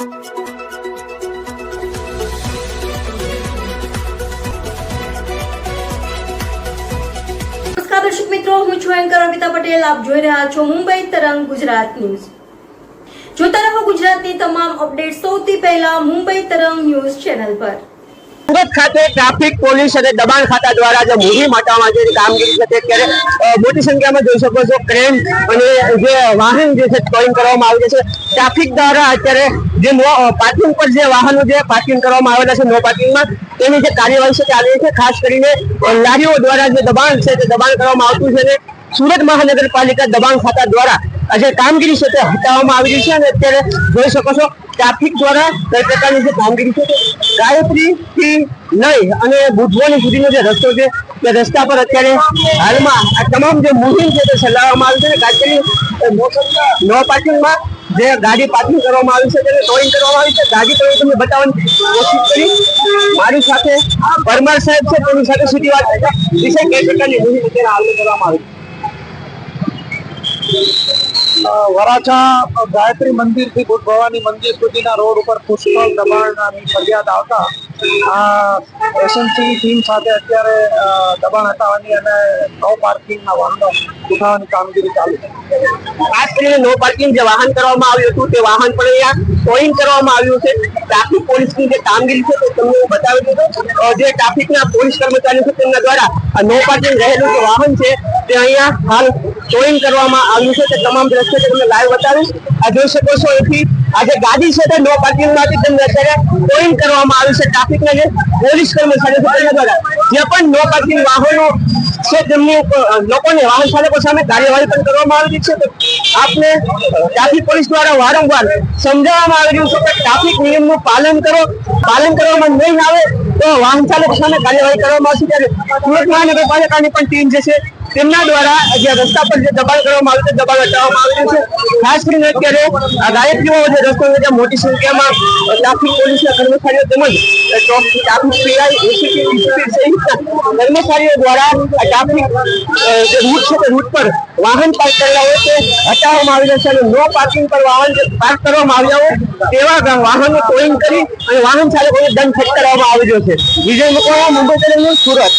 દર્શક મિત્રો, હું છું એન્કર અમિતા પટેલ. આપ જોઈ રહ્યા છો મુંબઈ તરંગ ગુજરાત ન્યૂઝ. જોતા રહો ગુજરાતની તમામ અપડેટ સૌથી પહેલા મુંબઈ તરંગ ન્યૂઝ ચેનલ પર. સુરત ખાતે ટ્રાફિક પોલીસ અને દબાણ ખાતા દ્વારા જે મૂવી હટાવવા જે કામગીરી છે ત્યારે મોટી સંખ્યામાં જોઈ શકો છો ક્રેન અને જે વાહન જે છે ટોઈંગ કરવામાં આવે છે. ટ્રાફિક દ્વારા અત્યારે જે પાર્કિંગ પર જે વાહનો જે પાર્કિંગ કરવામાં આવેલા છે નો પાર્કિંગમાં તેની જે કાર્યવાહી છે ચાલી રહી છે. ખાસ કરીને લારીઓ દ્વારા જે દબાણ છે તે દબાણ કરવામાં આવતું છે અને સુરત મહાનગરપાલિકા દબાણ ખાતા દ્વારા આજે કામગીરી છે તે હટાવવામાં આવી રહી છે અને અત્યારે જોઈ શકો છો ટ્રાફિક દ્વારા કઈ પ્રકારની જે કામગીરી છે ગાયત્રી થી લઈ અને બુધવાની સુધીનો જે રસ્તો છે તે રસ્તા પર અત્યારે હાલમાં આ તમામ જે મુહિમ છે તે ચલાવવામાં આવી છે. ગાડી નો પાર્કિંગમાં જે ગાડી પાર્કિંગ કરવામાં આવી છે તેને ટોઈંગ કરવામાં આવી છે. ગાડી તો તમને બતાવવાની કોશિશ કરી. મારી સાથે પરમાર સાહેબ છે, તેની સાથે સીધી વાત વિશે કઈ પ્રકારની મુહિમ અત્યારે હાલ કરવામાં આવી. વરાછા ગાયત્રી મંદિર થી બુદ્ધ ભવાની મંદિર સુધીના રોડ ઉપર પુષ્કળ દબાણની ફરિયાદ આવતા એસએનસી ટીમ સાથે અત્યારે દબાણ હટાવવાની અને નો પાર્કિંગના વાહનો ઉઠાવવાની કામગીરી ચાલુ છે. ખાસ કરીને નો પાર્કિંગ જે વાહન કરવામાં આવ્યું હતું તે વાહન પણ અહીંયા ટોઈંગ કરવામાં આવ્યું છે. ટ્રાફિક પોલીસની જે કામગીરી છે તે તમને હું બતાવી દીધું. જે ટ્રાફિકના પોલીસ કર્મચારીઓ છે તેમના દ્વારા નો પાર્કિંગ રહેલું જે વાહન છે તે અહીંયા હાલ ટોઈંગ કરવામાં આવ્યું છે. તે તમામ દ્રશ્યો તમને લાઈવ બતાવીશ. આ જોઈ શકો છો એથી આ જે ગાડી છે તે નો પાર્કિંગ માંથી તેમને અત્યારે ટોઈંગ કરવામાં આવ્યું છે. ટ્રાફિકના જે પોલીસ કર્મચારીઓ છે તેના દ્વારા જે પણ નો પાર્કિંગ વાહનો છે તેમની લોકોને વાહન ચાલકો સામે કાર્યવાહી પણ કરવામાં આવી છે. આપને ટ્રાફિક પોલીસ દ્વારા વારંવાર સમજાવવામાં આવી રહ્યું છે કે ટ્રાફિક નિયમનું પાલન કરો. પાલન કરવામાં નહીં આવે તો વાહન ચાલકો સામે કાર્યવાહી કરવામાં આવશે. ત્યારે સુરત મહાનગરપાલિકાની પણ ટીમ જે છે તેમના દ્વારા જે રસ્તા પર જે દબાણ કરવામાં આવ્યું છે દબાણ હટાવવામાં આવી રહ્યું છે. ખાસ કરીને અત્યારે ગાયત્રીઓ જે રસ્તો છે ત્યાં મોટી સંખ્યામાં ટ્રાફિક પોલીસના કર્મચારીઓ તેમજ ટ્રાફિક પીઆઈ એસીપી સહિતના કર્મચારીઓ દ્વારા ટ્રાફિક જે રૂટ છે તે રૂટ પર વાહન પાર્ક કરેલા હોય તે હટાવવામાં આવી રહ્યા છે અને નો પાર્કિંગ પર વાહન જે પાર્ક કરવામાં આવ્યા હોય તેવા વાહનો ટોઈંગ કરી અને વાહન ચાલકોને દંડ ફટકારવામાં આવી રહ્યો છે. વિજય મકવાણા, મુંબઈ તરફ સુરત.